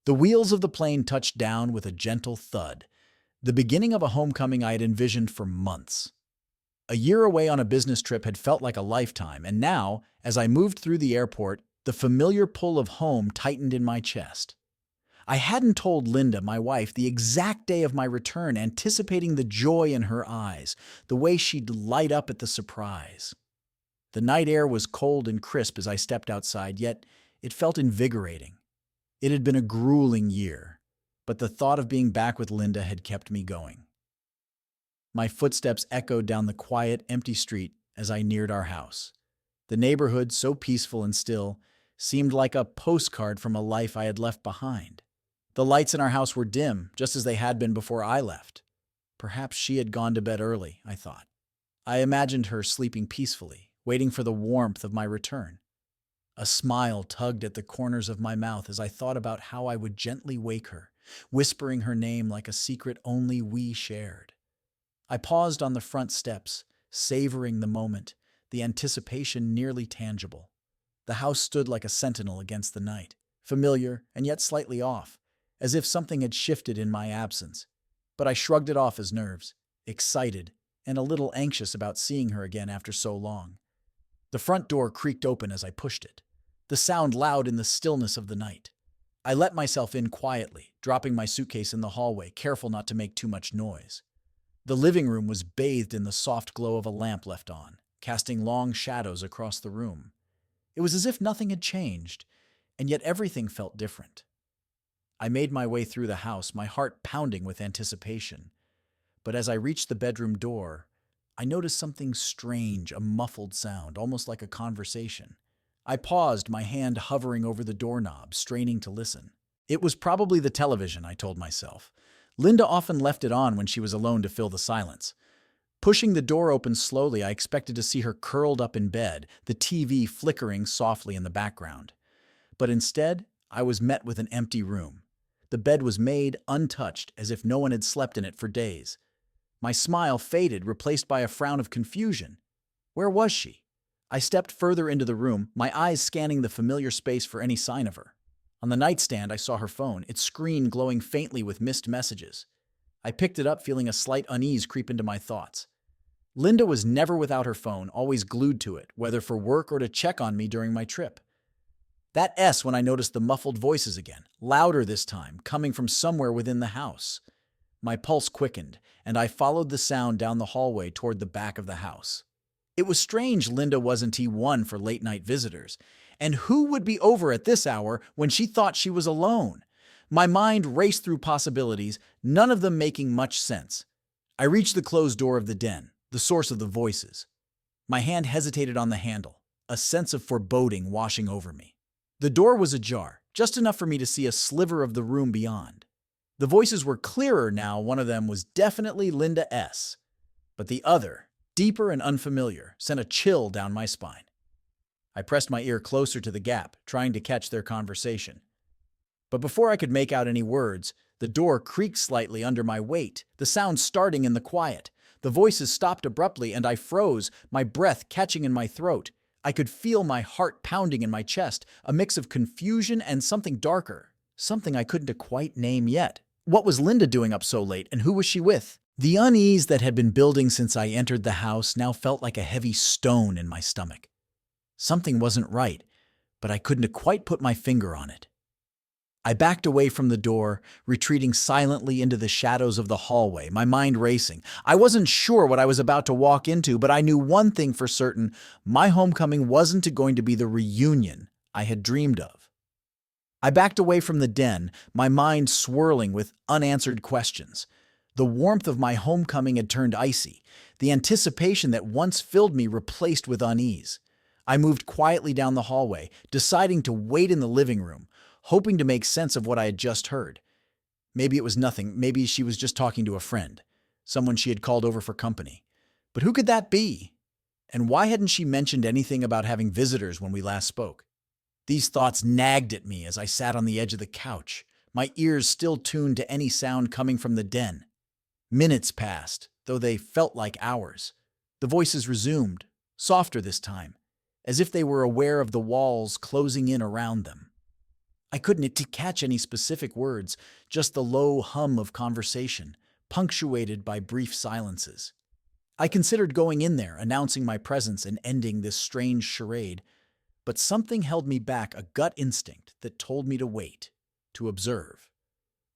The wheels of the plane touched down with a gentle thud, the beginning of a homecoming I had envisioned for months. A year away on a business trip had felt like a lifetime, and now, as I moved through the airport, the familiar pull of home tightened in my chest. I hadn't told Linda, my wife, the exact day of my return, anticipating the joy in her eyes, the way she'd light up at the surprise. The night air was cold and crisp as I stepped outside, yet it felt invigorating. It had been a grueling year, but the thought of being back with Linda had kept me going. My footsteps echoed down the quiet, empty street as I neared our house. The neighborhood, so peaceful and still, seemed like a postcard from a life I had left behind. The lights in our house were dim, just as they had been before I left. Perhaps she had gone to bed early, I thought. I imagined her sleeping peacefully, waiting for the warmth of my return. A smile tugged at the corners of my mouth as I thought about how I would gently wake her, whispering her name like a secret only we shared. I paused on the front steps, savoring the moment, the anticipation nearly tangible. The house stood like a sentinel against the night, familiar and yet slightly off, as if something had shifted in my absence. But I shrugged it off as nerves, excited and a little anxious about seeing her again after so long. The front door creaked open as I pushed it, the sound loud in the stillness of the night. I let myself in quietly, dropping my suitcase in the hallway, careful not to make too much noise. The living room was bathed in the soft glow of a lamp left on, casting long shadows across the room. It was as if nothing had changed, and yet everything felt different. I made my way through the house, my heart pounding with anticipation. But as I reached the bedroom door, I noticed something strange, a muffled sound, almost like a conversation. I paused, my hand hovering over the doorknob, straining to listen. It was probably the television, I told myself. Linda often left it on when she was alone to fill the silence. Pushing the door open slowly, I expected to see her curled up in bed, the TV flickering softly in the background. But instead, I was met with an empty room. The bed was made untouched, as if no one had slept in it for days. My smile faded, replaced by a frown of confusion. Where was she? I stepped further into the room, my eyes scanning the familiar space for any sign of her. On the nightstand, I saw her phone, its screen glowing faintly with missed messages. I picked it up, feeling a slight unease creep into my thoughts. Linda was never without her phone, always glued to it, whether for work or to check on me during my trip. That S when I noticed the muffled voices again, louder this time, coming from somewhere within the house. My pulse quickened, and I followed the sound down the hallway toward the back of the house. It was strange Linda wasn't T1 for late-night visitors. And who would be over at this hour when she thought she was alone? My mind raced through possibilities, none of them making much sense. I reached the closed door of the den, the source of the voices. My hand hesitated on the handle, a sense of foreboding washing over me. The door was ajar, just enough for me to see a sliver of the room beyond. The voices were clearer now. One of them was definitely Linda S. But the other, deeper and unfamiliar, sent a chill down my spine. I pressed my ear closer to the gap, trying to catch their conversation. But before I could make out any words, the door creaked slightly under my weight, the sound starting in the quiet. The voices stopped abruptly, and I froze, my breath catching in my throat. I could feel my heart pounding in my chest, a mix of confusion and something darker, something I couldn't quite name yet. What was Linda doing up so late, and who was she with? The unease that had been building since I entered the house now felt like a heavy stone in my stomach. Something wasn't right, but I couldn't quite put my finger on it. I backed away from the door, retreating silently into the shadows of the hallway, my mind racing. I wasn't sure what I was about to walk into, but I knew one thing for certain: my homecoming wasn't going to be the reunion I had dreamed of. I backed away from the den, my mind swirling with unanswered questions. The warmth of my homecoming had turned icy, the anticipation that once filled me replaced with unease. I moved quietly down the hallway, deciding to wait in the living room, hoping to make sense of what I had just heard. Maybe it was nothing. Maybe she was just talking to a friend, someone she had called over for company. But who could that be? And why hadn't she mentioned anything about having visitors when we last spoke? These thoughts nagged at me as I sat on the edge of the couch, my ears still tuned to any sound coming from the den. Minutes passed, though they felt like hours. The voices resumed, softer this time, as if they were aware of the walls closing in around them. I couldn't catch any specific words, just the low hum of conversation, punctuated by brief silences. I considered going in there, announcing my presence and ending this strange charade, but something held me back, a gut instinct that told me to wait, to observe.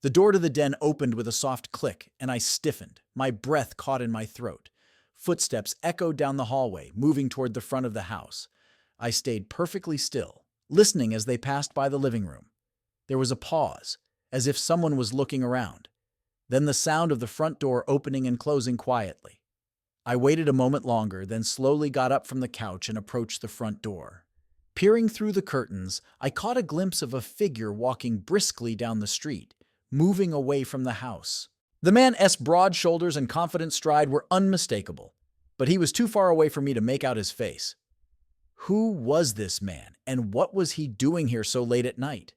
The door to the den opened with a soft click, and I stiffened, my breath caught in my throat. Footsteps echoed down the hallway, moving toward the front of the house. I stayed perfectly still, listening as they passed by the living room. There was a pause, as if someone was looking around. Then the sound of the front door opening and closing quietly. I waited a moment longer, then slowly got up from the couch and approached the front door. Peering through the curtains, I caught a glimpse of a figure walking briskly down the street, moving away from the house. The man's broad shoulders and confident stride were unmistakable, but he was too far away for me to make out his face. Who was this man, and what was he doing here so late at night?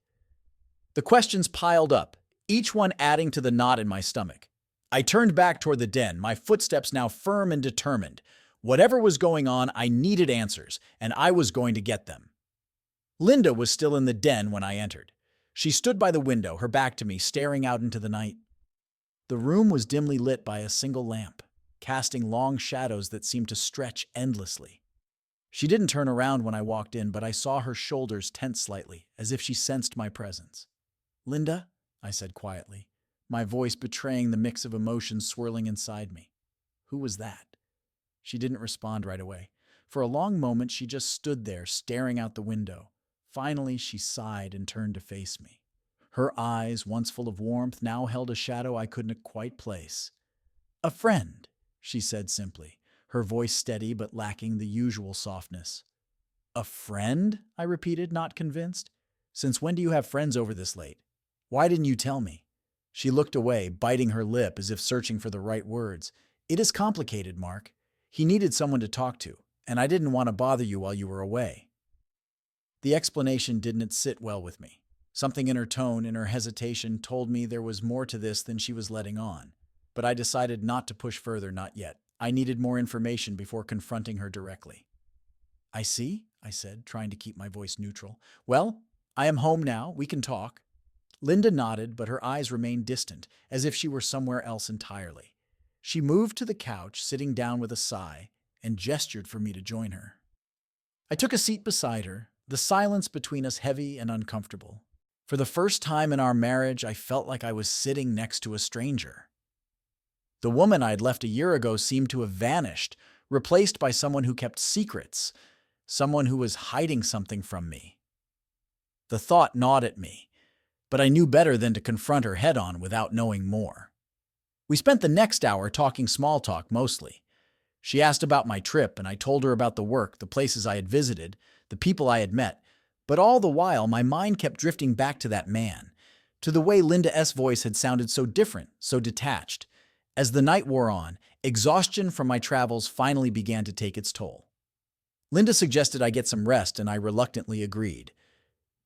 The questions piled up, each one adding to the knot in my stomach. I turned back toward the den, my footsteps now firm and determined. Whatever was going on, I needed answers, and I was going to get them. Linda was still in the den when I entered. She stood by the window, her back to me, staring out into the night. The room was dimly lit by a single lamp, casting long shadows that seemed to stretch endlessly. She didn't turn around when I walked in, but I saw her shoulders tense slightly, as if she sensed my presence. "Linda?" I said quietly, my voice betraying the mix of emotions swirling inside me. "Who was that?" She didn't respond right away. For a long moment, she just stood there, staring out the window. Finally, she sighed and turned to face me. Her eyes, once full of warmth, now held a shadow I couldn't quite place. "A friend," she said simply, her voice steady but lacking the usual softness. "A friend?" I repeated, not convinced. "Since when do you have friends over this late? Why didn't you tell me?" She looked away, biting her lip as if searching for the right words. "It is complicated, Mark. He needed someone to talk to, and I didn't want to bother you while you were away." The explanation didn't sit well with me. Something in her tone, in her hesitation, told me there was more to this than she was letting on. But I decided not to push further, not yet. I needed more information before confronting her directly. "I see," I said, trying to keep my voice neutral. "Well, I am home now. We can talk." Linda nodded, but her eyes remained distant, as if she were somewhere else entirely. She moved to the couch, sitting down with a sigh, and gestured for me to join her. I took a seat beside her, the silence between us heavy and uncomfortable. For the first time in our marriage, I felt like I was sitting next to a stranger. The woman I had left a year ago seemed to have vanished, replaced by someone who kept secrets, someone who was hiding something from me. The thought gnawed at me, but I knew better than to confront her head-on without knowing more. We spent the next hour talking small talk mostly. She asked about my trip, and I told her about the work, the places I had visited, the people I had met, but all the while my mind kept drifting back to that man, to the way Linda's voice had sounded so different, so detached. As the night wore on, exhaustion from my travels finally began to take its toll. Linda suggested I get some rest, and I reluctantly agreed.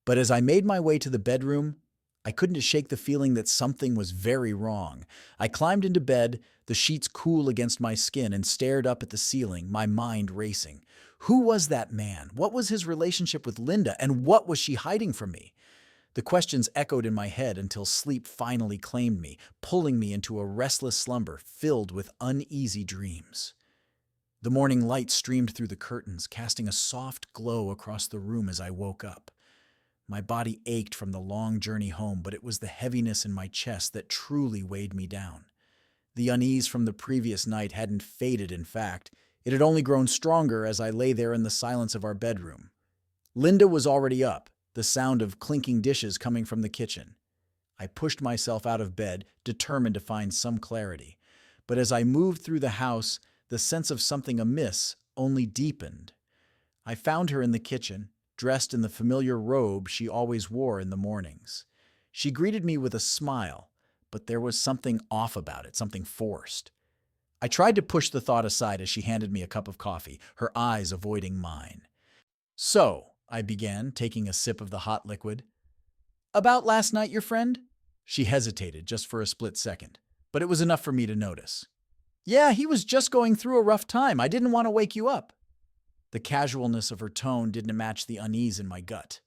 But as I made my way to the bedroom, I couldn't shake the feeling that something was very wrong. I climbed into bed, the sheets cool against my skin, and stared up at the ceiling, my mind racing. Who was that man? What was his relationship with Linda? And what was she hiding from me? The questions echoed in my head until sleep finally claimed me, pulling me into a restless slumber filled with uneasy dreams. The morning light streamed through the curtains, casting a soft glow across the room as I woke up. My body ached from the long journey home, but it was the heaviness in my chest that truly weighed me down. The unease from the previous night hadn't faded, in fact. It had only grown stronger as I lay there in the silence of our bedroom. Linda was already up, the sound of clinking dishes coming from the kitchen. I pushed myself out of bed, determined to find some clarity. But as I moved through the house, the sense of something amiss only deepened. I found her in the kitchen, dressed in the familiar robe she always wore in the mornings. She greeted me with a smile, but there was something off about it, something forced. I tried to push the thought aside as she handed me a cup of coffee, her eyes avoiding mine. "So," I began, taking a sip of the hot liquid. "About last night, your friend?" She hesitated just for a split second, but it was enough for me to notice. "Yeah, he was just going through a rough time. I didn't want to wake you up." The casualness of her tone didn't match the unease in my gut.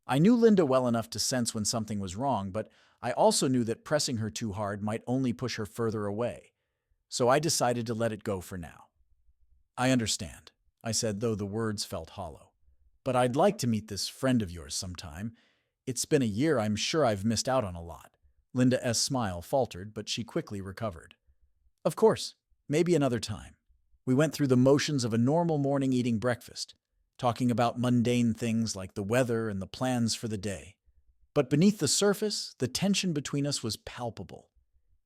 I knew Linda well enough to sense when something was wrong, but I also knew that pressing her too hard might only push her further away. So I decided to let it go for now. I understand, I said, though the words felt hollow. But I'd like to meet this friend of yours sometime. It's been a year, I'm sure I've missed out on a lot. Linda's smile faltered, but she quickly recovered. Of course, maybe another time. We went through the motions of a normal morning eating breakfast, talking about mundane things like the weather and the plans for the day. But beneath the surface, the tension between us was palpable.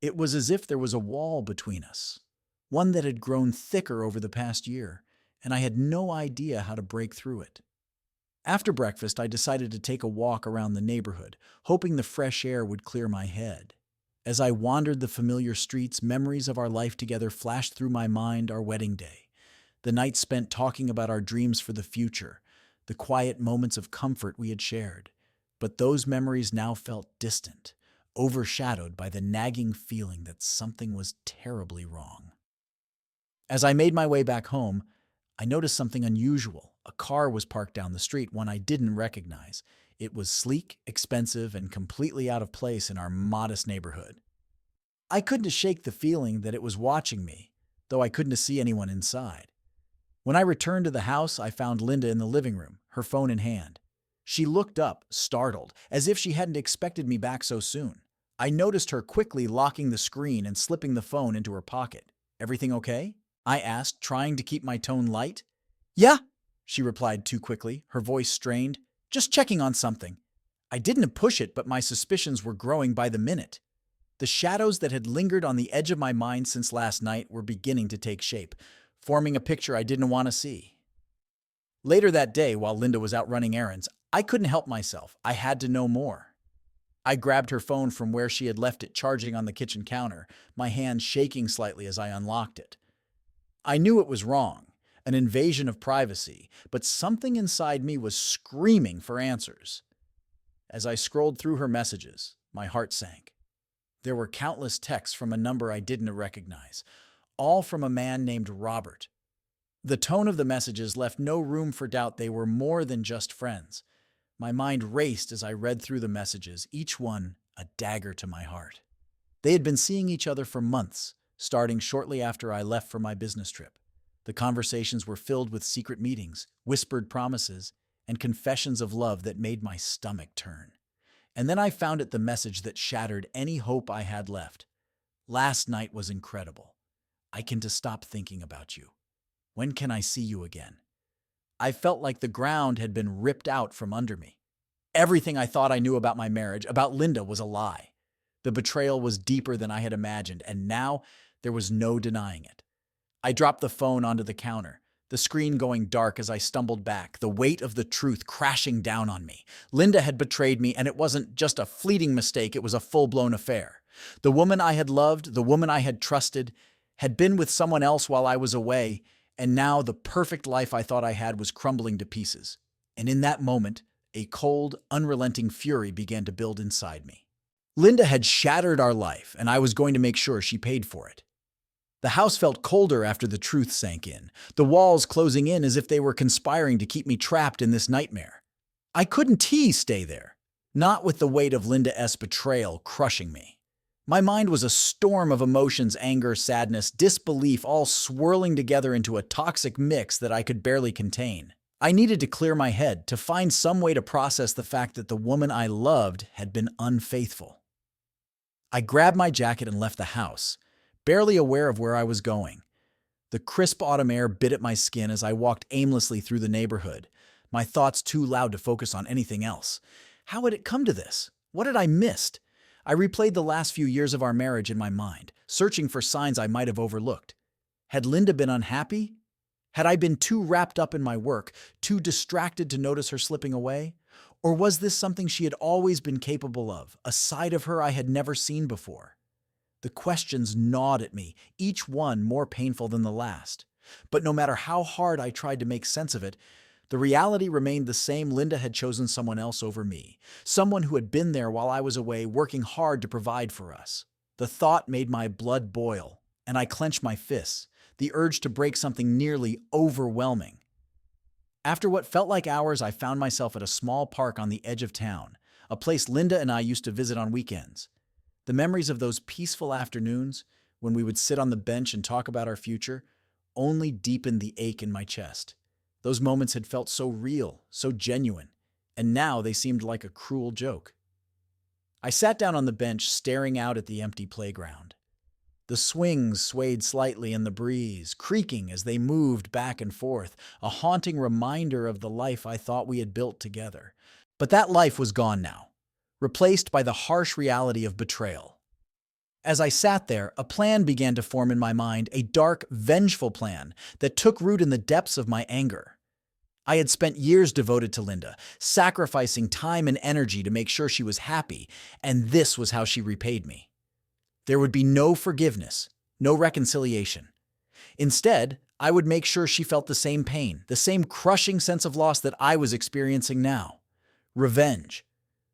It was as if there was a wall between us, one that had grown thicker over the past year, and I had no idea how to break through it. After breakfast, I decided to take a walk around the neighborhood, hoping the fresh air would clear my head. As I wandered the familiar streets, memories of our life together flashed through my mind: our wedding day, the night spent talking about our dreams for the future, the quiet moments of comfort we had shared. But those memories now felt distant, overshadowed by the nagging feeling that something was terribly wrong. As I made my way back home, I noticed something unusual. A car was parked down the street, one I didn't recognize. It was sleek, expensive, and completely out of place in our modest neighborhood. I couldn't shake the feeling that it was watching me, though I couldn't see anyone inside. When I returned to the house, I found Linda in the living room, her phone in hand. She looked up, startled, as if she hadn't expected me back so soon. I noticed her quickly locking the screen and slipping the phone into her pocket. "Everything okay?" I asked, trying to keep my tone light. "Yeah," she replied too quickly, her voice strained. "Just checking on something." I didn't push it, but my suspicions were growing by the minute. The shadows that had lingered on the edge of my mind since last night were beginning to take shape, forming a picture I didn't want to see. Later that day, while Linda was out running errands, I couldn't help myself. I had to know more. I grabbed her phone from where she had left it charging on the kitchen counter, my hand shaking slightly as I unlocked it. I knew it was wrong, an invasion of privacy, but something inside me was screaming for answers. As I scrolled through her messages, my heart sank. There were countless texts from a number I didn't recognize, all from a man named Robert. The tone of the messages left no room for doubt they were more than just friends. My mind raced as I read through the messages, each one a dagger to my heart. They had been seeing each other for months, starting shortly after I left for my business trip. The conversations were filled with secret meetings, whispered promises, and confessions of love that made my stomach turn. And then I found it the message that shattered any hope I had left. "Last night was incredible. I can just stop thinking about you. When can I see you again?" I felt like the ground had been ripped out from under me. Everything I thought I knew about my marriage, about Linda, was a lie. The betrayal was deeper than I had imagined, and now there was no denying it. I dropped the phone onto the counter, the screen going dark as I stumbled back, the weight of the truth crashing down on me. Linda had betrayed me, and it wasn't just a fleeting mistake, it was a full-blown affair. The woman I had loved, the woman I had trusted, had been with someone else while I was away, and now the perfect life I thought I had was crumbling to pieces. And in that moment, a cold, unrelenting fury began to build inside me. Linda had shattered our life, and I was going to make sure she paid for it. The house felt colder after the truth sank in, the walls closing in as if they were conspiring to keep me trapped in this nightmare. I couldn't stay there, not with the weight of Linda's betrayal crushing me. My mind was a storm of emotions: anger, sadness, disbelief, all swirling together into a toxic mix that I could barely contain. I needed to clear my head, to find some way to process the fact that the woman I loved had been unfaithful. I grabbed my jacket and left the house, barely aware of where I was going. The crisp autumn air bit at my skin as I walked aimlessly through the neighborhood, my thoughts too loud to focus on anything else. How had it come to this? What had I missed? I replayed the last few years of our marriage in my mind, searching for signs I might have overlooked. Had Linda been unhappy? Had I been too wrapped up in my work, too distracted to notice her slipping away? Or was this something she had always been capable of, a side of her I had never seen before? The questions gnawed at me, each one more painful than the last. But no matter how hard I tried to make sense of it, the reality remained the same. Linda had chosen someone else over me, someone who had been there while I was away, working hard to provide for us. The thought made my blood boil, and I clenched my fists, the urge to break something nearly overwhelming. After what felt like hours, I found myself at a small park on the edge of town, a place Linda and I used to visit on weekends. The memories of those peaceful afternoons, when we would sit on the bench and talk about our future, only deepened the ache in my chest. Those moments had felt so real, so genuine, and now they seemed like a cruel joke. I sat down on the bench, staring out at the empty playground. The swings swayed slightly in the breeze, creaking as they moved back and forth, a haunting reminder of the life I thought we had built together. But that life was gone now, replaced by the harsh reality of betrayal. As I sat there, a plan began to form in my mind, a dark, vengeful plan that took root in the depths of my anger. I had spent years devoted to Linda, sacrificing time and energy to make sure she was happy, and this was how she repaid me. There would be no forgiveness, no reconciliation. Instead, I would make sure she felt the same pain, the same crushing sense of loss that I was experiencing now. Revenge.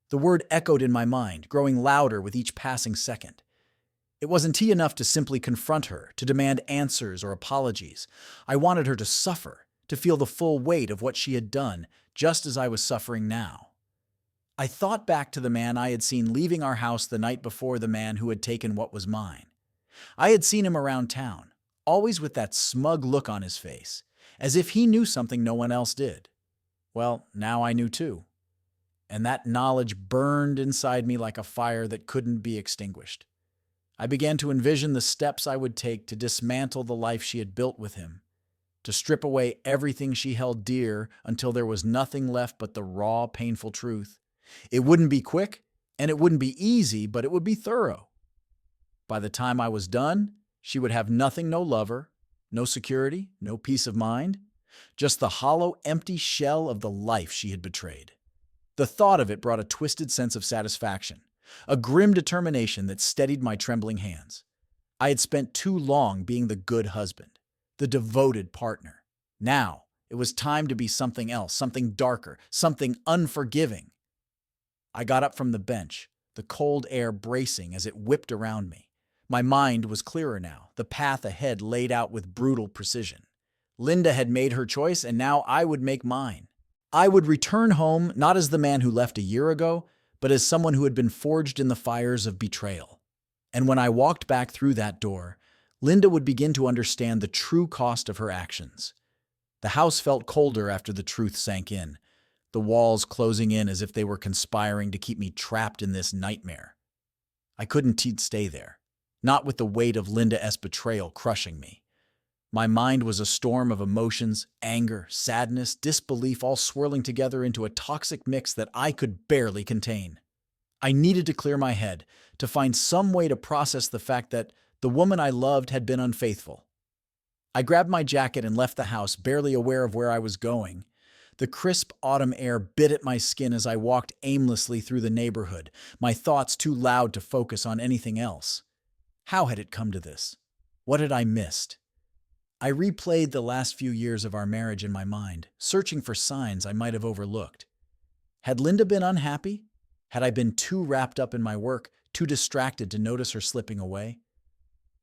The word echoed in my mind, growing louder with each passing second. It wasn't enough to simply confront her, to demand answers or apologies. I wanted her to suffer, to feel the full weight of what she had done, just as I was suffering now. I thought back to the man I had seen leaving our house the night before, the man who had taken what was mine. I had seen him around town, always with that smug look on his face, as if he knew something no one else did. Well, now I knew too. And that knowledge burned inside me like a fire that couldn't be extinguished. I began to envision the steps I would take to dismantle the life she had built with him, to strip away everything she held dear until there was nothing left but the raw, painful truth. It wouldn't be quick, and it wouldn't be easy, but it would be thorough. By the time I was done, she would have nothing, no lover, no security, no peace of mind, just the hollow, empty shell of the life she had betrayed. The thought of it brought a twisted sense of satisfaction, a grim determination that steadied my trembling hands. I had spent too long being the good husband, the devoted partner. Now, it was time to be something else, something darker, something unforgiving. I got up from the bench, the cold air bracing as it whipped around me. My mind was clearer now, the path ahead laid out with brutal precision. Linda had made her choice, and now I would make mine. I would return home not as the man who left a year ago, but as someone who had been forged in the fires of betrayal. And when I walked back through that door, Linda would begin to understand the true cost of her actions. The house felt colder after the truth sank in, the walls closing in as if they were conspiring to keep me trapped in this nightmare. I couldn't stay there, not with the weight of Linda's betrayal crushing me. My mind was a storm of emotions, anger, sadness, disbelief, all swirling together into a toxic mix that I could barely contain. I needed to clear my head, to find some way to process the fact that the woman I loved had been unfaithful. I grabbed my jacket and left the house, barely aware of where I was going. The crisp autumn air bit at my skin as I walked aimlessly through the neighborhood, my thoughts too loud to focus on anything else. How had it come to this? What had I missed? I replayed the last few years of our marriage in my mind, searching for signs I might have overlooked. Had Linda been unhappy? Had I been too wrapped up in my work, too distracted to notice her slipping away?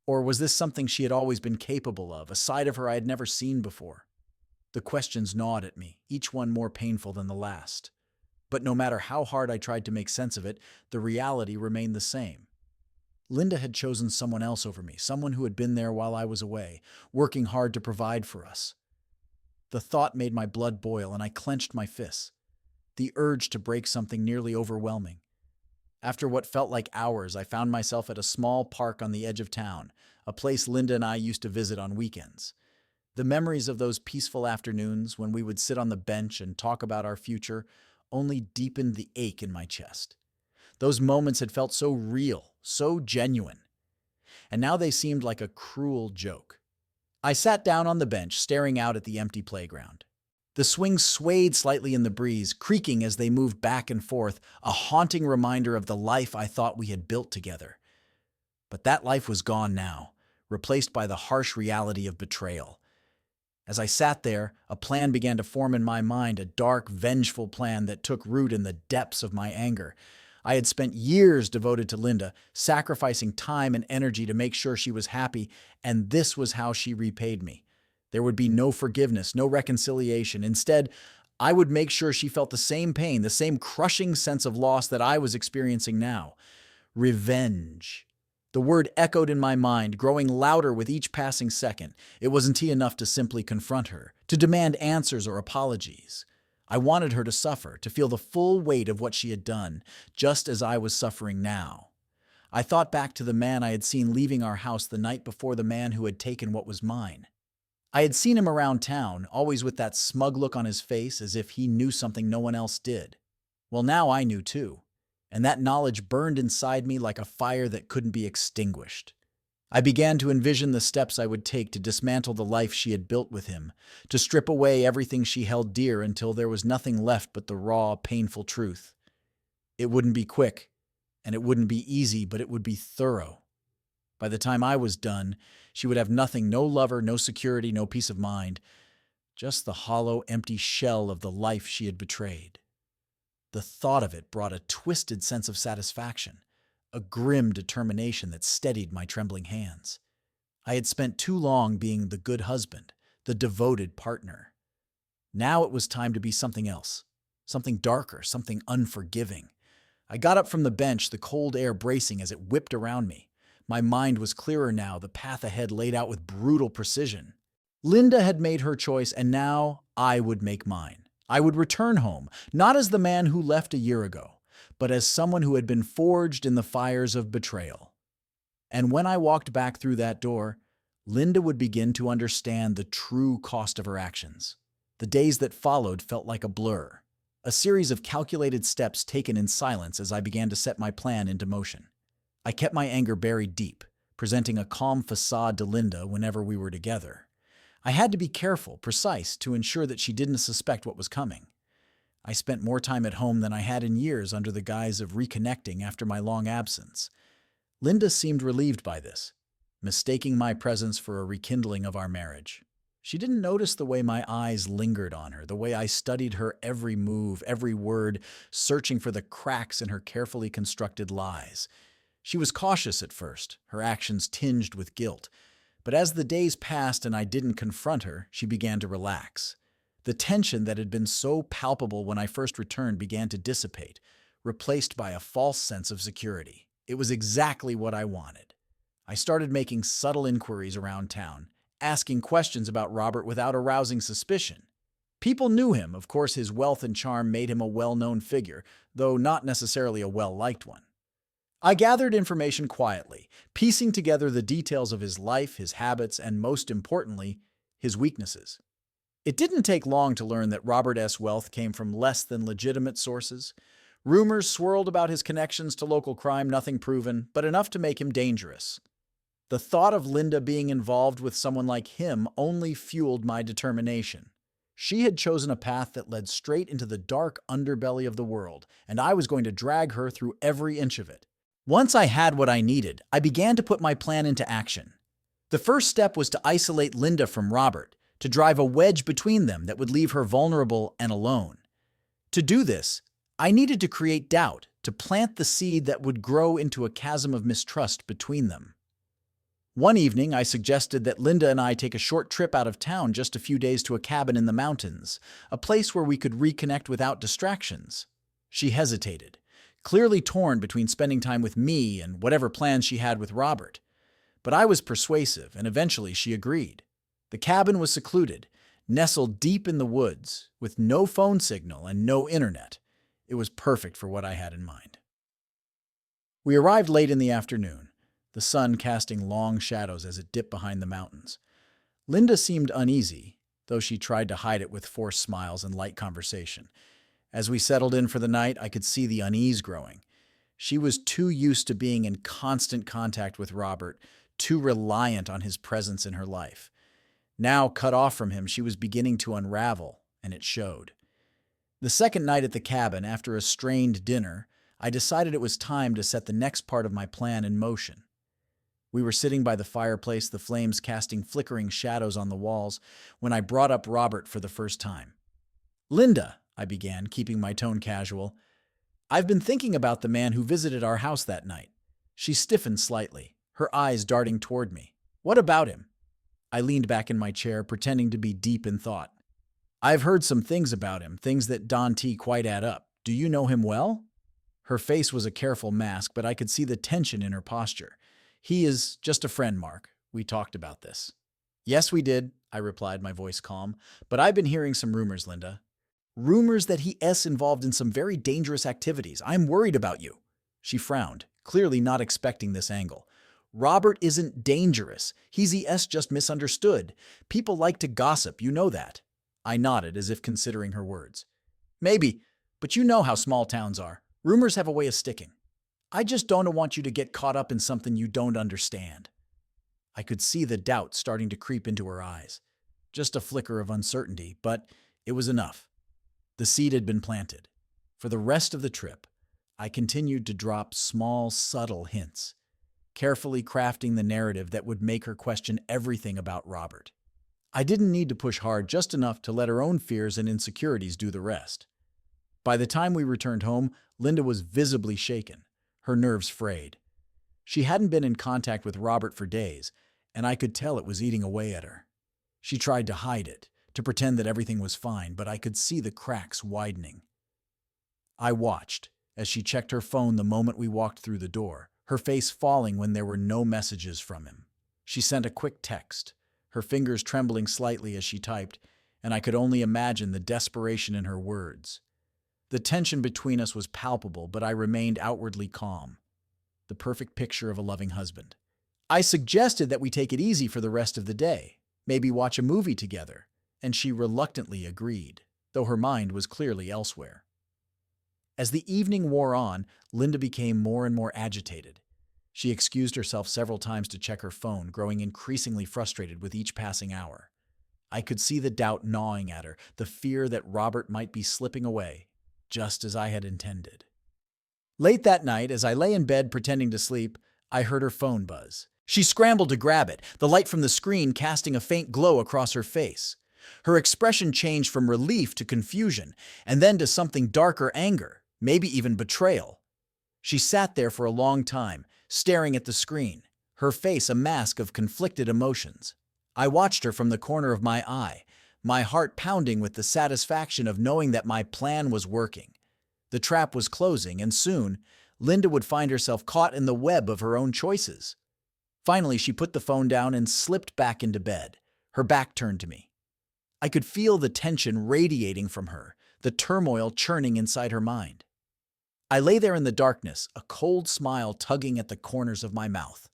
Or was this something she had always been capable of, a side of her I had never seen before? The questions gnawed at me, each one more painful than the last. But no matter how hard I tried to make sense of it, the reality remained the same. Linda had chosen someone else over me, someone who had been there while I was away, working hard to provide for us. The thought made my blood boil, and I clenched my fists. The urge to break something nearly overwhelming. After what felt like hours, I found myself at a small park on the edge of town, a place Linda and I used to visit on weekends. The memories of those peaceful afternoons when we would sit on the bench and talk about our future only deepened the ache in my chest. Those moments had felt so real, so genuine, and now they seemed like a cruel joke. I sat down on the bench, staring out at the empty playground. The swings swayed slightly in the breeze, creaking as they moved back and forth, a haunting reminder of the life I thought we had built together. But that life was gone now, replaced by the harsh reality of betrayal. As I sat there, a plan began to form in my mind, a dark, vengeful plan that took root in the depths of my anger. I had spent years devoted to Linda, sacrificing time and energy to make sure she was happy, and this was how she repaid me. There would be no forgiveness, no reconciliation. Instead, I would make sure she felt the same pain, the same crushing sense of loss that I was experiencing now. Revenge. The word echoed in my mind, growing louder with each passing second. It wasn't enough to simply confront her, to demand answers or apologies. I wanted her to suffer, to feel the full weight of what she had done, just as I was suffering now. I thought back to the man I had seen leaving our house the night before the man who had taken what was mine. I had seen him around town, always with that smug look on his face as if he knew something no one else did. Well, now I knew too, and that knowledge burned inside me like a fire that couldn't be extinguished. I began to envision the steps I would take to dismantle the life she had built with him, to strip away everything she held dear until there was nothing left but the raw, painful truth. It wouldn't be quick, and it wouldn't be easy, but it would be thorough. By the time I was done, she would have nothing, no lover, no security, no peace of mind, just the hollow, empty shell of the life she had betrayed. The thought of it brought a twisted sense of satisfaction, a grim determination that steadied my trembling hands. I had spent too long being the good husband, the devoted partner. Now it was time to be something else, something darker, something unforgiving. I got up from the bench, the cold air bracing as it whipped around me. My mind was clearer now, the path ahead laid out with brutal precision. Linda had made her choice, and now I would make mine. I would return home, not as the man who left a year ago, but as someone who had been forged in the fires of betrayal. And when I walked back through that door, Linda would begin to understand the true cost of her actions. The days that followed felt like a blur, a series of calculated steps taken in silence as I began to set my plan into motion. I kept my anger buried deep, presenting a calm facade to Linda whenever we were together. I had to be careful, precise, to ensure that she didn't suspect what was coming. I spent more time at home than I had in years under the guise of reconnecting after my long absence. Linda seemed relieved by this, mistaking my presence for a rekindling of our marriage. She didn't notice the way my eyes lingered on her, the way I studied her every move, every word, searching for the cracks in her carefully constructed lies. She was cautious at first, her actions tinged with guilt. But as the days passed and I didn't confront her, she began to relax. The tension that had been so palpable when I first returned began to dissipate, replaced by a false sense of security. It was exactly what I wanted. I started making subtle inquiries around town, asking questions about Robert without arousing suspicion. People knew him. Of course, his wealth and charm made him a well-known figure, though not necessarily a well-liked one. I gathered information quietly, piecing together the details of his life, his habits, and most importantly, his weaknesses. It didn't take long to learn that Robert's wealth came from less than legitimate sources. Rumors swirled about his connections to local crime, nothing proven, but enough to make him dangerous. The thought of Linda being involved with someone like him only fueled my determination. She had chosen a path that led straight into the dark underbelly of the world, and I was going to drag her through every inch of it. Once I had what I needed, I began to put my plan into action. The first step was to isolate Linda from Robert, to drive a wedge between them that would leave her vulnerable and alone. To do this, I needed to create doubt, to plant the seed that would grow into a chasm of mistrust between them. One evening, I suggested that Linda and I take a short trip out of town, just a few days, to a cabin in the mountains, a place where we could reconnect without distractions. She hesitated, clearly torn between spending time with me and whatever plans she had with Robert. But I was persuasive, and eventually she agreed. The cabin was secluded, nestled deep in the woods, with no phone signal and no internet. It was perfect for what I had in mind. We arrived late in the afternoon, the sun casting long shadows as it dipped behind the mountains. Linda seemed uneasy, though she tried to hide it with forced smiles and light conversation. As we settled in for the night, I could see the unease growing. She was too used to being in constant contact with Robert, too reliant on his presence in her life. Now, cut off from him, she was beginning to unravel, and it showed. The second night at the cabin, after a strained dinner, I decided it was time to set the next part of my plan in motion. We were sitting by the fireplace, the flames casting flickering shadows on the walls, when I brought up Robert for the first time. "Linda," I began, keeping my tone casual, "I've been thinking about the man who visited our house that night." She stiffened slightly, her eyes darting toward me. "What about him?" I leaned back in my chair, pretending to be deep in thought. I've heard some things about him, things that don't quite add up. Do you know him well? Her face was a careful mask, but I could see the tension in her posture. He is just a friend, Mark. We talked about this. Yes, we did, I replied, my voice calm. But I've been hearing some rumors, Linda. Rumors that he involved in some very dangerous activities. I'm worried about you. She frowned, clearly not expecting this angle. Robert isn't dangerous. He's just misunderstood. People like to gossip, you know that. I nodded, as if considering her words. Maybe, but you know how small towns are. Rumors have a way of sticking. I just don't want you to get caught up in something you don't understand. I could see the doubt starting to creep into her eyes. Just a flicker of uncertainty, but it was enough. The seed had been planted. For the rest of the trip, I continued to drop small, subtle hints, carefully crafting the narrative that would make her question everything about Robert. I didn't need to push hard, just enough to let her own fears and insecurities do the rest. By the time we returned home, Linda was visibly shaken, her nerves frayed. She hadn't been in contact with Robert for days, and I could tell it was eating away at her. She tried to hide it, to pretend that everything was fine, but I could see the cracks widening. I watched as she checked her phone the moment we walked through the door, her face falling when there were no messages from him. She sent a quick text, her fingers trembling slightly as she typed, and I could only imagine the desperation in her words. The tension between us was palpable, but I remained outwardly calm. The perfect picture of a loving husband. I suggested that we take it easy for the rest of the day, maybe watch a movie together, and she reluctantly agreed, though her mind was clearly elsewhere. As the evening wore on, Linda became more and more agitated. She excused herself several times to check her phone, growing increasingly frustrated with each passing hour. I could see the doubt gnawing at her, the fear that Robert might be slipping away, just as I had intended. Late that night, as I lay in bed pretending to sleep, I heard her phone buzz. She scrambled to grab it, the light from the screen casting a faint glow across her face. Her expression changed from relief to confusion, and then to something darker: anger, maybe even betrayal. She sat there for a long time, staring at the screen, her face a mask of conflicted emotions. I watched her from the corner of my eye, my heart pounding with the satisfaction of knowing that my plan was working. The trap was closing, and soon, Linda would find herself caught in the web of her own choices. Finally, she put the phone down and slipped back into bed, her back turned to me. I could feel the tension radiating from her, the turmoil churning inside her mind. I lay there in the darkness, a cold smile tugging at the corners of my mouth.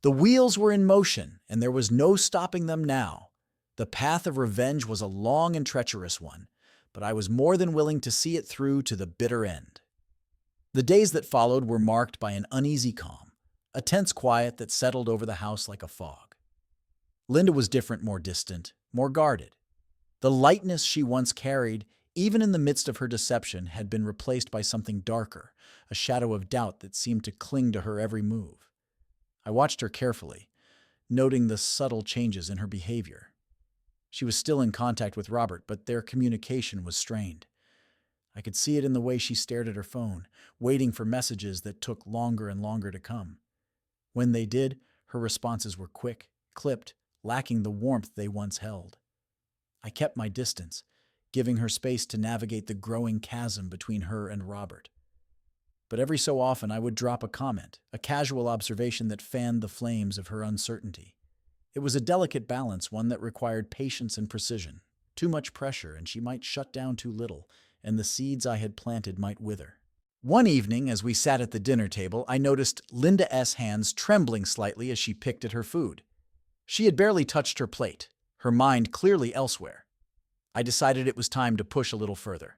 The wheels were in motion, and there was no stopping them now. The path of revenge was a long and treacherous one, but I was more than willing to see it through to the bitter end. The days that followed were marked by an uneasy calm, a tense quiet that settled over the house like a fog. Linda was different, more distant, more guarded. The lightness she once carried, even in the midst of her deception, had been replaced by something darker, a shadow of doubt that seemed to cling to her every move. I watched her carefully, noting the subtle changes in her behavior. She was still in contact with Robert, but their communication was strained. I could see it in the way she stared at her phone, waiting for messages that took longer and longer to come. When they did, her responses were quick, clipped, lacking the warmth they once held. I kept my distance, giving her space to navigate the growing chasm between her and Robert. But every so often I would drop a comment, a casual observation that fanned the flames of her uncertainty. It was a delicate balance, one that required patience and precision. Too much pressure, and she might shut down; too little, and the seeds I had planted might wither. One evening, as we sat at the dinner table, I noticed Linda's hands trembling slightly as she picked at her food. She had barely touched her plate, her mind clearly elsewhere. I decided it was time to push a little further.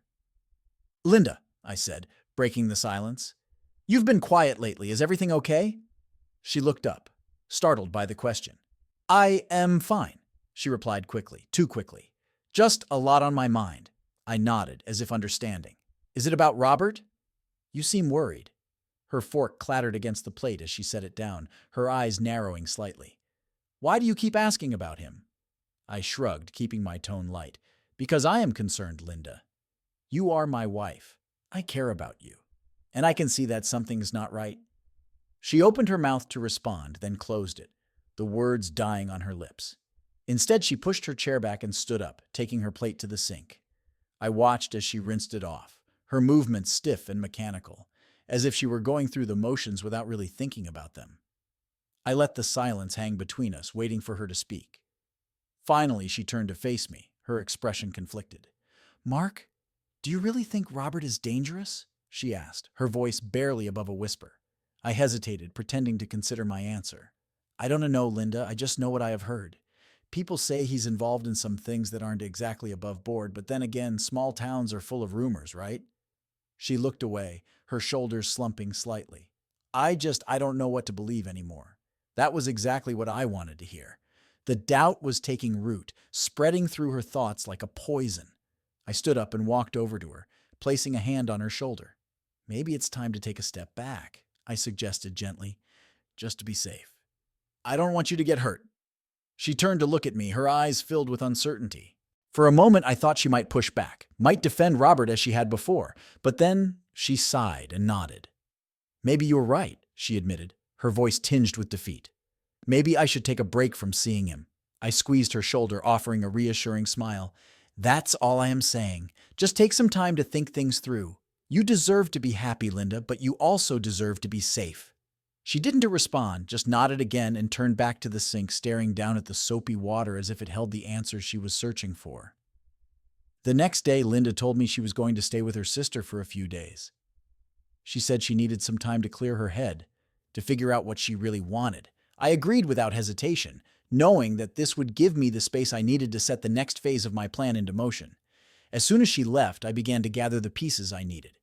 "Linda," I said, breaking the silence, "you've been quiet lately. Is everything okay?" She looked up, startled by the question. "I am fine," she replied quickly, too quickly. "Just a lot on my mind." I nodded, as if understanding. "Is it about Robert?" "You seem worried." Her fork clattered against the plate as she set it down, her eyes narrowing slightly. "Why do you keep asking about him?" I shrugged, keeping my tone light. "Because I am concerned, Linda. You are my wife. I care about you. And I can see that something's not right." She opened her mouth to respond, then closed it, the words dying on her lips. Instead, she pushed her chair back and stood up, taking her plate to the sink. I watched as she rinsed it off, her movements stiff and mechanical, as if she were going through the motions without really thinking about them. I let the silence hang between us, waiting for her to speak. Finally, she turned to face me, her expression conflicted. "Mark, do you really think Robert is dangerous?" she asked, her voice barely above a whisper. I hesitated, pretending to consider my answer. "I don't know, Linda. I just know what I have heard. People say he's involved in some things that aren't exactly above board, but then again, small towns are full of rumors, right?" She looked away, her shoulders slumping slightly. I don't know what to believe anymore. That was exactly what I wanted to hear. The doubt was taking root, spreading through her thoughts like a poison. I stood up and walked over to her, placing a hand on her shoulder. "Maybe it's time to take a step back," I suggested gently, "just to be safe. I don't want you to get hurt." She turned to look at me, her eyes filled with uncertainty. For a moment, I thought she might push back, might defend Robert as she had before, but then she sighed and nodded. "Maybe you were right," she admitted, her voice tinged with defeat. "Maybe I should take a break from seeing him." I squeezed her shoulder, offering a reassuring smile. "That's all I am saying. Just take some time to think things through. You deserve to be happy, Linda, but you also deserve to be safe." She didn't respond, just nodded again and turned back to the sink, staring down at the soapy water as if it held the answers she was searching for. The next day, Linda told me she was going to stay with her sister for a few days. She said she needed some time to clear her head, to figure out what she really wanted. I agreed without hesitation, knowing that this would give me the space I needed to set the next phase of my plan into motion. As soon as she left, I began to gather the pieces I needed.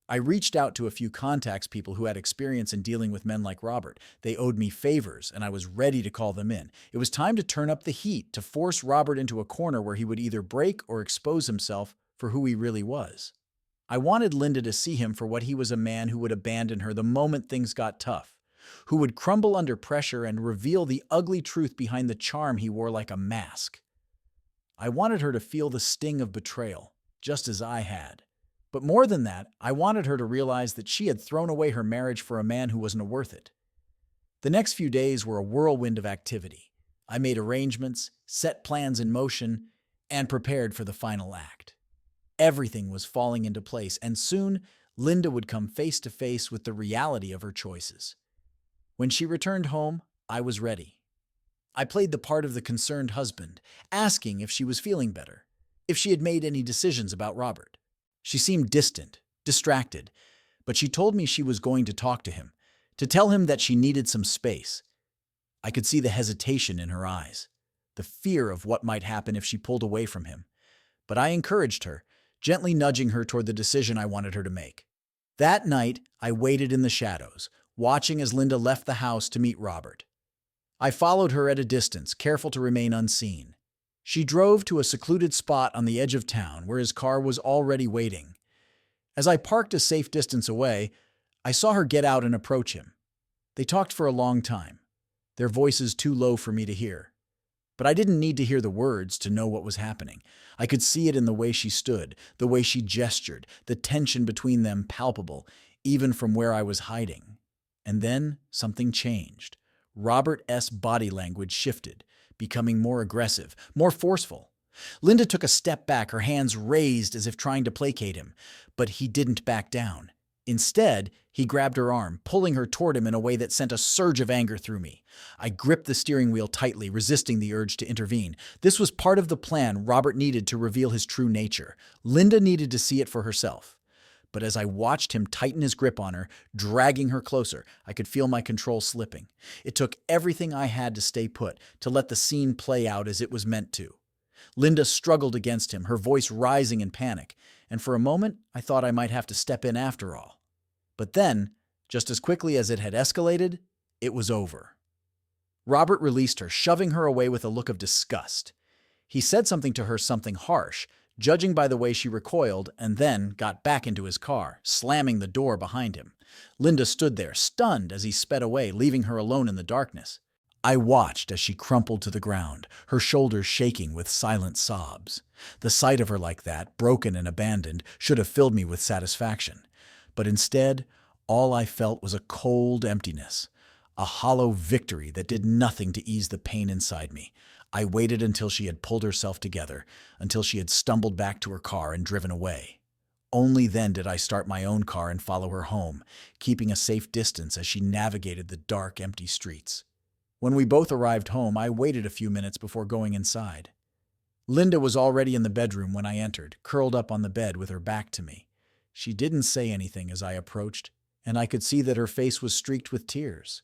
I reached out to a few contacts, people who had experience in dealing with men like Robert. They owed me favors, and I was ready to call them in. It was time to turn up the heat, to force Robert into a corner where he would either break or expose himself for who he really was. I wanted Linda to see him for what he was, a man who would abandon her the moment things got tough, who would crumble under pressure and reveal the ugly truth behind the charm he wore like a mask. I wanted her to feel the sting of betrayal, just as I had. But more than that, I wanted her to realize that she had thrown away her marriage for a man who wasn't worth it. The next few days were a whirlwind of activity. I made arrangements, set plans in motion, and prepared for the final act. Everything was falling into place, and soon Linda would come face to face with the reality of her choices. When she returned home, I was ready. I played the part of the concerned husband, asking if she was feeling better, if she had made any decisions about Robert. She seemed distant, distracted, but she told me she was going to talk to him, to tell him that she needed some space. I could see the hesitation in her eyes, the fear of what might happen if she pulled away from him. But I encouraged her, gently nudging her toward the decision I wanted her to make. That night, I waited in the shadows, watching as Linda left the house to meet Robert. I followed her at a distance, careful to remain unseen. She drove to a secluded spot on the edge of town where his car was already waiting. As I parked a safe distance away, I saw her get out and approach him. They talked for a long time, their voices too low for me to hear. But I didn't need to hear the words to know what was happening. I could see it in the way she stood, the way she gestured, the tension between them palpable, even from where I was hiding. And then something changed. Robert's body language shifted, becoming more aggressive, more forceful. Linda took a step back, her hands raised as if trying to placate him, but he didn't back down. Instead, he grabbed her arm, pulling her toward him in a way that sent a surge of anger through me. I gripped the steering wheel tightly, resisting the urge to intervene. This was part of the plan Robert needed to reveal his true nature. Linda needed to see it for herself. But as I watched him tighten his grip on her, dragging her closer, I could feel my control slipping. It took everything I had to stay put, to let the scene play out as it was meant to. Linda struggled against him, her voice rising in panic, and for a moment I thought I might have to step in after all. But then, just as quickly as it had escalated, it was over. Robert released her, shoving her away with a look of disgust. He said something to her, something harsh, judging by the way she recoiled, and then got back into his car, slamming the door behind him. Linda stood there, stunned as he sped away, leaving her alone in the darkness. I watched as she crumpled to the ground, her shoulders shaking with silent sobs. The sight of her like that, broken and abandoned, should have filled me with satisfaction. But instead, all I felt was a cold emptiness. a hollow victory that did nothing to ease the pain inside me. I waited until she had pulled herself together, until she had stumbled back to her car and driven away. Only then did I start my own car and follow her home, keeping a safe distance as she navigated the dark, empty streets. When we both arrived home, I waited a few minutes before going inside. Linda was already in the bedroom when I entered, curled up on the bed with her back to me. She didn't say anything as I approached, and I could see that her face was streaked with tears.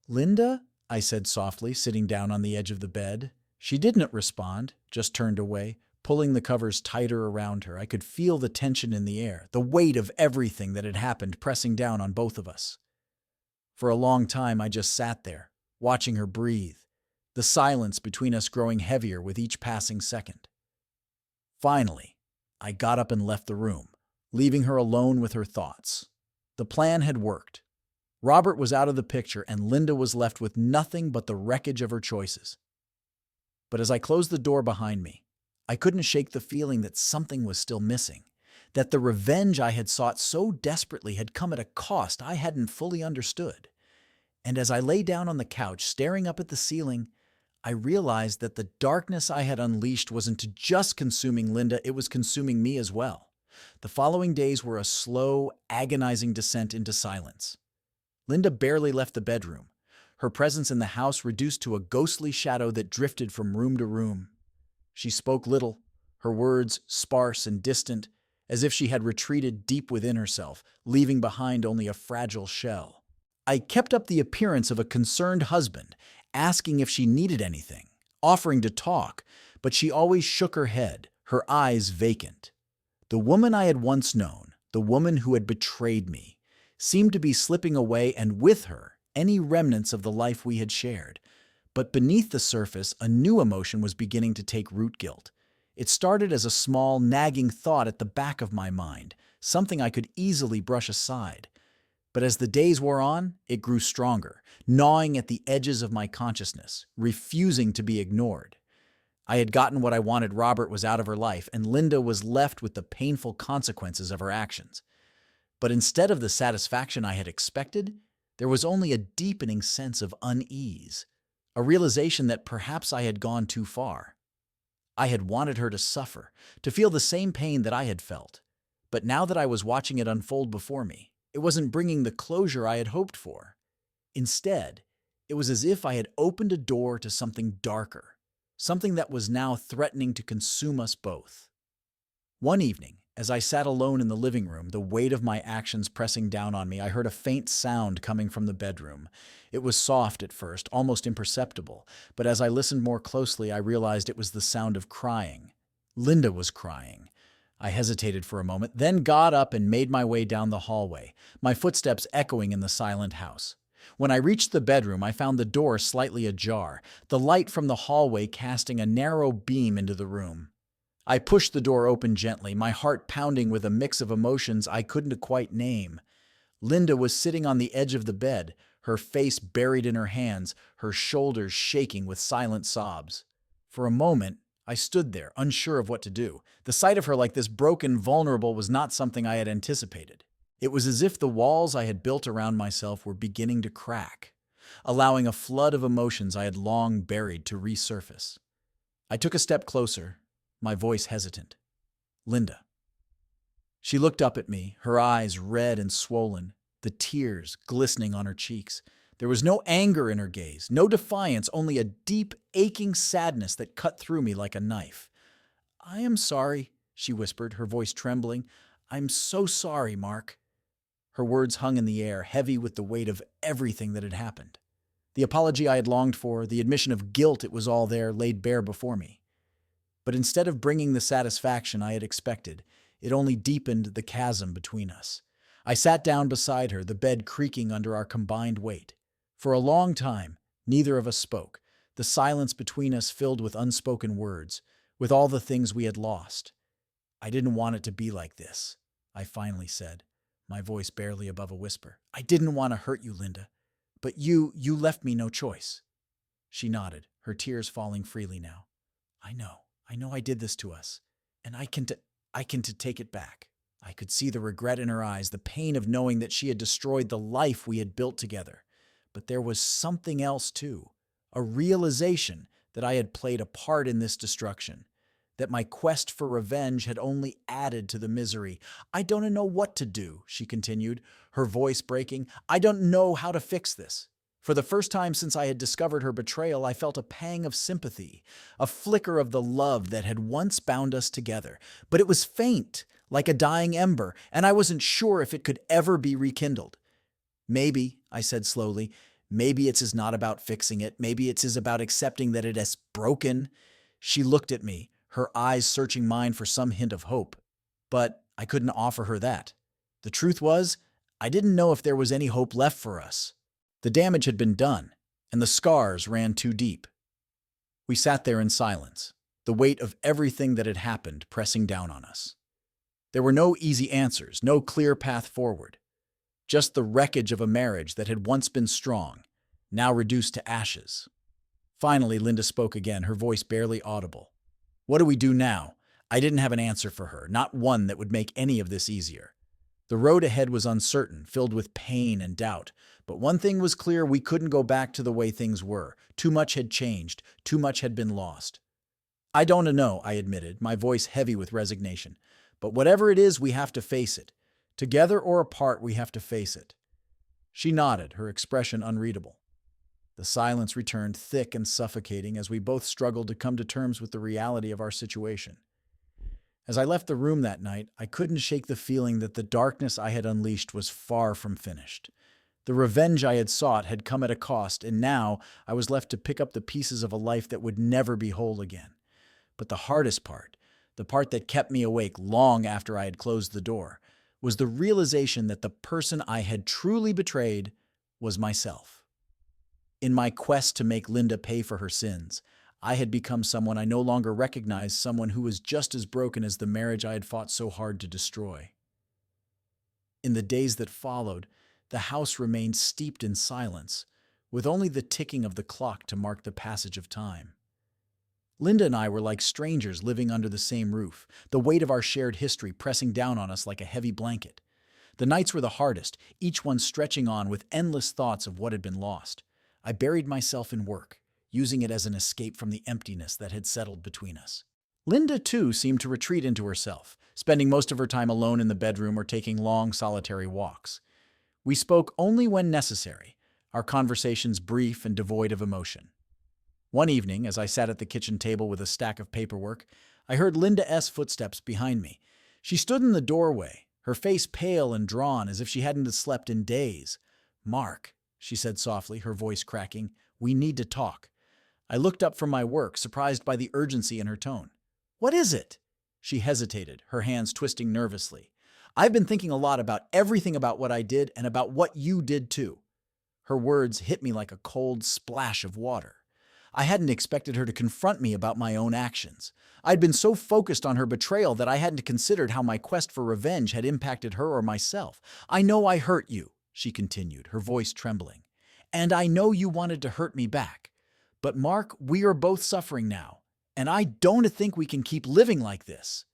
"Linda?" I said softly, sitting down on the edge of the bed. She didn't respond, just turned away, pulling the covers tighter around her. I could feel the tension in the air, the weight of everything that had happened pressing down on both of us. For a long time, I just sat there, watching her breathe, the silence between us growing heavier with each passing second. Finally, I got up and left the room, leaving her alone with her thoughts. The plan had worked. Robert was out of the picture, and Linda was left with nothing but the wreckage of her choices. But as I closed the door behind me, I couldn't shake the feeling that something was still missing, that the revenge I had sought so desperately had come at a cost I hadn't fully understood. And as I lay down on the couch, staring up at the ceiling, I realized that the darkness I had unleashed wasn't just consuming Linda, it was consuming me as well. The following days were a slow, agonizing descent into silence. Linda barely left the bedroom, her presence in the house reduced to a ghostly shadow that drifted from room to room. She spoke little, her words sparse and distant, as if she had retreated deep within herself, leaving behind only a fragile shell. I kept up the appearance of a concerned husband, asking if she needed anything, offering to talk, but she always shook her head, her eyes vacant. The woman I had once known, the woman who had betrayed me, seemed to be slipping away, and with her, any remnants of the life we had shared. But beneath the surface, a new emotion was beginning to take root: guilt. It started as a small, nagging thought at the back of my mind, something I could easily brush aside. But as the days wore on, it grew stronger, gnawing at the edges of my consciousness, refusing to be ignored. I had gotten what I wanted. Robert was out of her life, and Linda was left with the painful consequences of her actions. But instead of the satisfaction I had expected, there was only a deepening sense of unease, a realization that perhaps I had gone too far. I had wanted her to suffer, to feel the same pain that I had felt. But now that I was watching it unfold before me, it wasn't bringing the closure I had hoped for. Instead, it was as if I had opened a door to something darker, something that was now threatening to consume us both. One evening, as I sat alone in the living room, the weight of my actions pressing down on me, I heard a faint sound coming from the bedroom. It was soft at first, almost imperceptible, but as I listened more closely, I realized it was the sound of crying. Linda was crying. I hesitated for a moment, then got up and made my way down the hallway, my footsteps echoing in the silent house. When I reached the bedroom, I found the door slightly ajar, the light from the hallway casting a narrow beam into the room. I pushed the door open gently, my heart pounding with a mix of emotions I couldn't quite name. Linda was sitting on the edge of the bed, her face buried in her hands, her shoulders shaking with silent sobs. For a moment, I stood there, unsure of what to do. The sight of her like this, broken, vulnerable, was not something I had anticipated. It was as if the walls I had built around myself were beginning to crack, allowing a flood of emotions I had long buried to resurface. I took a step closer, my voice hesitant. "Linda." She looked up at me, her eyes red and swollen, the tears glistening on her cheeks. There was no anger in her gaze, no defiance, only a deep, aching sadness that cut through me like a knife. "I am sorry," she whispered, her voice trembling. "I'm so sorry, Mark." Her words hung in the air, heavy with the weight of everything that had happened. The apology I had longed for, the admission of guilt, it was all there, laid bare before me. But instead of bringing the satisfaction I had expected, it only deepened the chasm between us. I sat down beside her, the bed creaking under our combined weight. For a long time, neither of us spoke, the silence between us filled with unspoken words, with all the things we had lost. "I didn't want it to be like this," I finally said, my voice barely above a whisper. "I didn't want to hurt you, Linda, but you left me no choice." She nodded, her tears falling freely now. I know I did this to us, and I can take it back." I could see the regret in her eyes, the pain of knowing that she had destroyed the life we had built together. But there was something else too, a realization that I had played a part in this destruction, that my quest for revenge had only added to the misery. "I don't know what to do," she continued, her voice breaking. "I don't know how to fix this." For the first time since I had discovered her betrayal, I felt a pang of sympathy, a flicker of the love that had once bound us together. But it was faint, like a dying ember, and I wasn't sure if it could ever be rekindled. "Maybe," I said slowly, "maybe it's is not about fixing it. Maybe it's is about accepting that it has broken." She looked at me, her eyes searching mine for some hint of hope. But I couldn't offer her that. The truth was, I didn't know if there was any hope left for us. The damage had been done, and the scars ran too deep. We sat there in silence, the weight of everything that had happened pressing down on us. There were no easy answers, no clear path forward. Just the wreckage of a marriage that had once been strong, now reduced to ashes. Finally, Linda spoke again, her voice barely audible. "What do we do now?" I didn't have an answer for her, not one that would make any of this easier. The road ahead was uncertain, filled with pain and doubt. But one thing was clear: we couldn't go back to the way things were. Too much had changed, too much had been lost. "I don't know," I admitted, my voice heavy with resignation. "But whatever it is, we have to face it. Together or apart, we have to face it." She nodded, her expression unreadable. The silence returned, thick and suffocating, as we both struggled to come to terms with the reality of our situation. As I left the room that night, I couldn't shake the feeling that the darkness I had unleashed was far from finished. The revenge I had sought had come at a cost, and now I was left to pick up the pieces of a life that would never be whole again. But the hardest part, the part that kept me awake long after I had closed the door, was the realization that the person I had truly betrayed was myself. In my quest to make Linda pay for her sins, I had become someone I no longer recognized, someone who was just as broken as the marriage I had fought so hard to destroy. In the days that followed, the house remained steeped in silence, with only the ticking of the clock to mark the passage of time. Linda and I were like strangers living under the same roof, the weight of our shared history pressing down on us like a heavy blanket. The nights were the hardest, each one stretching on with endless thoughts of what had been lost. I buried myself in work, using it as an escape from the emptiness that had settled between us. Linda, too, seemed to retreat into herself, spending most of her time alone in the bedroom or taking long, solitary walks. We spoke only when necessary, our conversations brief and devoid of emotion. One evening, as I sat at the kitchen table with a stack of paperwork, I heard Linda S.'s footsteps behind me. She stood in the doorway, her face pale and drawn as if she hadn't slept in days. "Mark," she said softly, her voice cracking, "we need to talk." I looked up from my work, surprised by the urgency in her tone. "What is it?" She hesitated, her hands twisting nervously. "I've been thinking a lot about everything about what I did and about what you did too." Her words hit me like a cold splash of water. I hadn't expected her to confront me about my own actions. I'd been so focused on her betrayal that I hadn't considered how my quest for revenge had impacted her or myself. "I know I hurt you," she continued, her voice trembling. "And I know you wanted to hurt me back. But Mark, we are both suffering now, and I don't think we can keep living like this."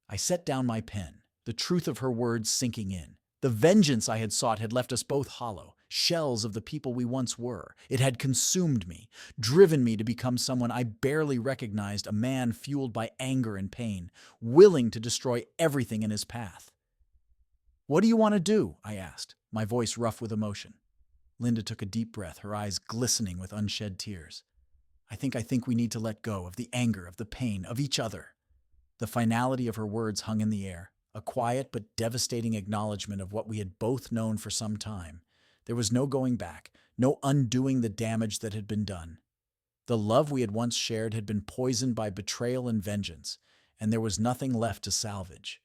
I set down my pen, the truth of her words sinking in. The vengeance I had sought had left us both hollow, shells of the people we once were. It had consumed me, driven me to become someone I barely recognized, a man fueled by anger and pain, willing to destroy everything in his path. "What do you want to do?" I asked, my voice rough with emotion. Linda took a deep breath, her eyes glistening with unshed tears. I think we need to let go of the anger, of the pain, of each other." The finality of her words hung in the air, a quiet but devastating acknowledgement of what we had both known for some time. There was no going back, no undoing the damage that had been done. The love we had once shared had been poisoned by betrayal and vengeance, and there was nothing left to salvage.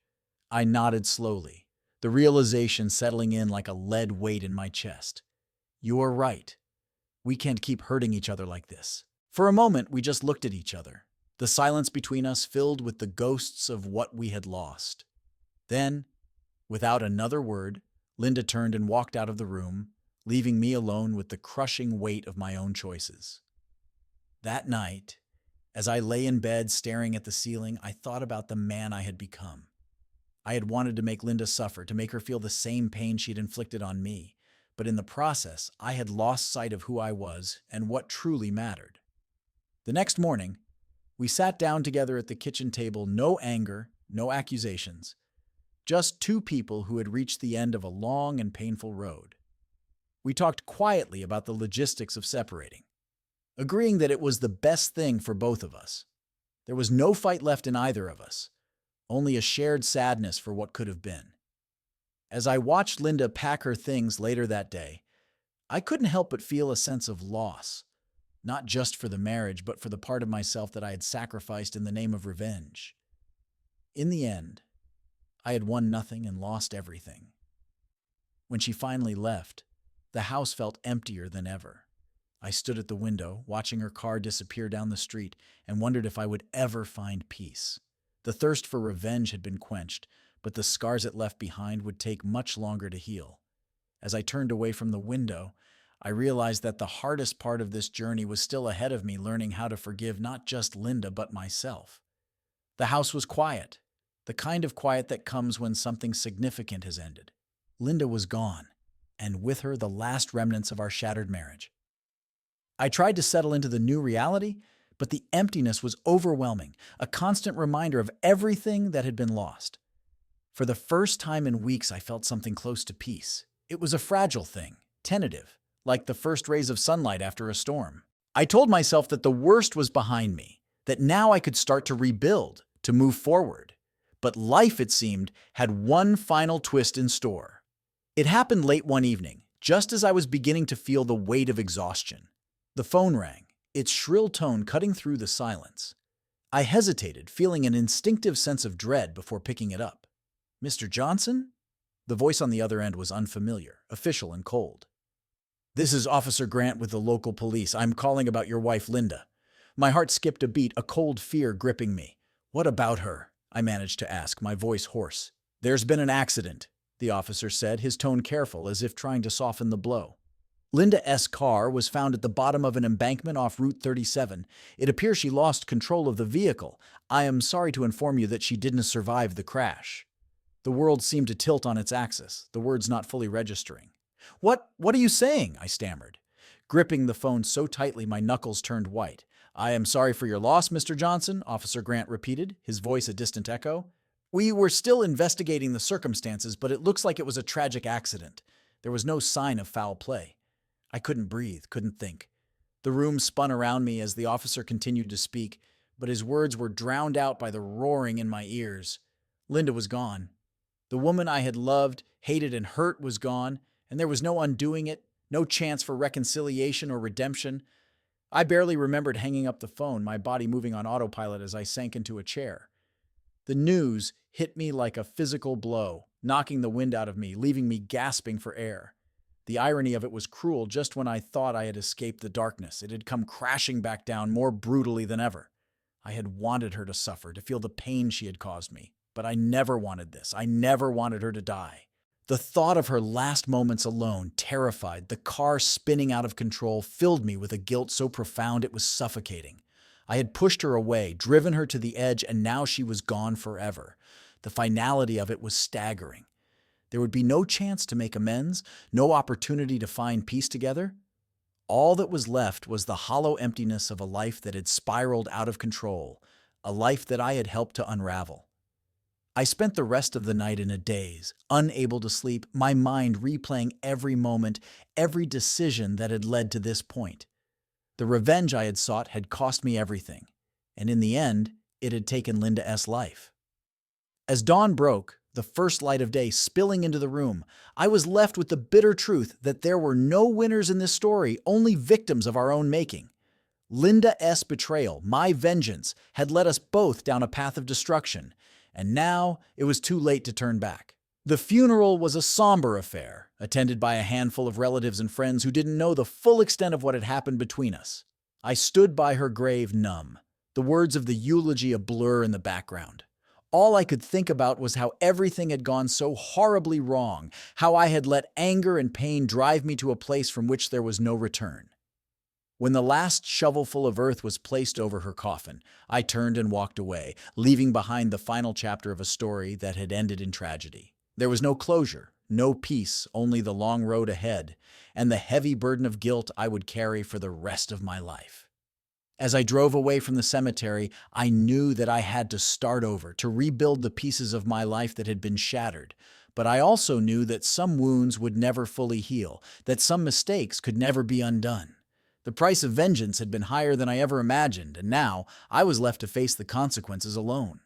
I nodded slowly, the realization settling in like a lead weight in my chest. "You are right. We can't keep hurting each other like this." For a moment, we just looked at each other, the silence between us filled with the ghosts of what we had lost. Then, without another word, Linda turned and walked out of the room, leaving me alone with the crushing weight of my own choices. That night, as I lay in bed staring at the ceiling, I thought about the man I had become. I had wanted to make Linda suffer, to make her feel the same pain she'd inflicted on me. but in the process, I had lost sight of who I was and what truly mattered. The next morning, we sat down together at the kitchen table, no anger, no accusations, just two people who had reached the end of a long and painful road. We talked quietly about the logistics of separating, agreeing that it was the best thing for both of us. There was no fight left in either of us, only a shared sadness for what could have been. As I watched Linda pack her things later that day, I couldn't help but feel a sense of loss, not just for the marriage, but for the part of myself that I had sacrificed in the name of revenge. In the end, I had won nothing and lost everything. When she finally left, the house felt emptier than ever. I stood at the window, watching her car disappear down the street, and wondered if I would ever find peace. The thirst for revenge had been quenched, but the scars it left behind would take much longer to heal. As I turned away from the window, I realized that the hardest part of this journey was still ahead of me, learning how to forgive not just Linda, but myself. The house was quiet, the kind of quiet that comes when something significant has ended. Linda was gone, and with her the last remnants of our shattered marriage. I tried to settle into the new reality, but the emptiness was overwhelming, a constant reminder of everything that had been lost. For the first time in weeks, I felt something close to peace. It was a fragile thing, tentative, like the first rays of sunlight after a storm. I told myself that the worst was behind me, that now I could start to rebuild, to move forward. But life, it seemed, had one final twist in store. It happened late one evening, just as I was beginning to feel the weight of exhaustion. The phone rang, its shrill tone cutting through the silence. I hesitated, feeling an instinctive sense of dread before picking it up. "Mr. Johnson?" The voice on the other end was unfamiliar, official and cold. "This is Officer Grant with the local police. I'm calling about your wife, Linda." My heart skipped a beat, a cold fear gripping me. "What about her?" I managed to ask, my voice hoarse. "There's been an accident," the officer said, his tone careful, as if trying to soften the blow. Linda S. car was found at the bottom of an embankment off Route 37. It appears she lost control of the vehicle. I am sorry to inform you that she didn't survive the crash. The world seemed to tilt on its axis, the words not fully registering. What are you saying?" I stammered, gripping the phone so tightly my knuckles turned white. "I am sorry for your loss, Mr. Johnson," Officer Grant repeated, his voice a distant echo. "We were still investigating the circumstances, but it looks like it was a tragic accident. There was no sign of foul play." I couldn't breathe, couldn't think. The room spun around me as the officer continued to speak, but his words were drowned out by the roaring in my ears. Linda was gone. The woman I had loved, hated, and hurt was gone, and there was no undoing it, no chance for reconciliation or redemption. I barely remembered hanging up the phone, my body moving on autopilot as I sank into a chair. The news hit me like a physical blow, knocking the wind out of me, leaving me gasping for air. The irony of it was cruel. Just when I thought I had escaped the darkness, it had come crashing back down more brutally than ever. I had wanted her to suffer, to feel the pain she had caused me. But I never wanted this. I never wanted her to die. The thought of her last moments alone, terrified, the car spinning out of control, filled me with a guilt so profound it was suffocating. I had pushed her away, driven her to the edge, and now she was gone forever. The finality of it was staggering. There would be no chance to make amends, no opportunity to find peace together. All that was left was the hollow emptiness of a life that had spiraled out of control, a life that I had helped to unravel. I spent the rest of the night in a daze, unable to sleep, my mind replaying every moment, every decision that had led to this point. The revenge I had sought had cost me everything, and in the end, it had taken Linda S.'s life. As dawn broke, the first light of day spilling into the room, I was left with the bitter truth that there were no winners in this story, only victims of our own making. Linda S.'s betrayal, my vengeance, had led us both down a path of destruction, and now it was too late to turn back. The funeral was a somber affair, attended by a handful of relatives and friends who didn't know the full extent of what had happened between us. I stood by her grave numb, the words of the eulogy a blur in the background. All I could think about was how everything had gone so horribly wrong, how I had let anger and pain drive me to a place from which there was no return. When the last shovelful of earth was placed over her coffin, I turned and walked away, leaving behind the final chapter of a story that had ended in tragedy. There was no closure, No peace, only the long road ahead, and the heavy burden of guilt I would carry for the rest of my life. As I drove away from the cemetery, I knew that I had to start over, to rebuild the pieces of my life that had been shattered. But I also knew that some wounds would never fully heal, that some mistakes could never be undone. The price of vengeance had been higher than I ever imagined, and now I was left to face the consequences alone.